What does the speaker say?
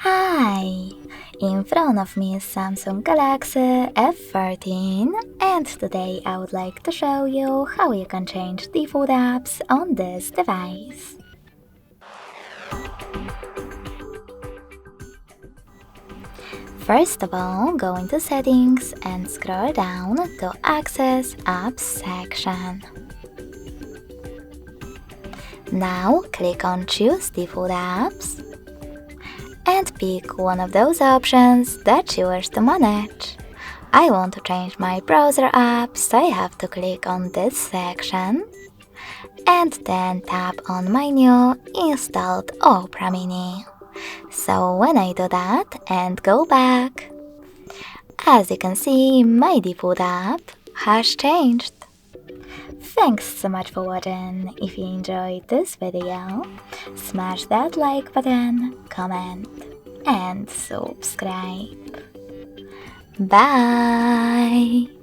Hi! In front of me is Samsung Galaxy F14 and today I would like to show you how you can change default apps on this device. First of all, go into Settings and scroll down to Access Apps section. Now click on Choose Default Apps and pick one of those options that you wish to manage. I want to change my browser app, so I have to click on this section and then tap on my new installed Opera Mini. So when I do that and go back, as you can see, my default app has changed. Thanks so much for watching. If you enjoyed this video, smash that like button, comment and subscribe. Bye!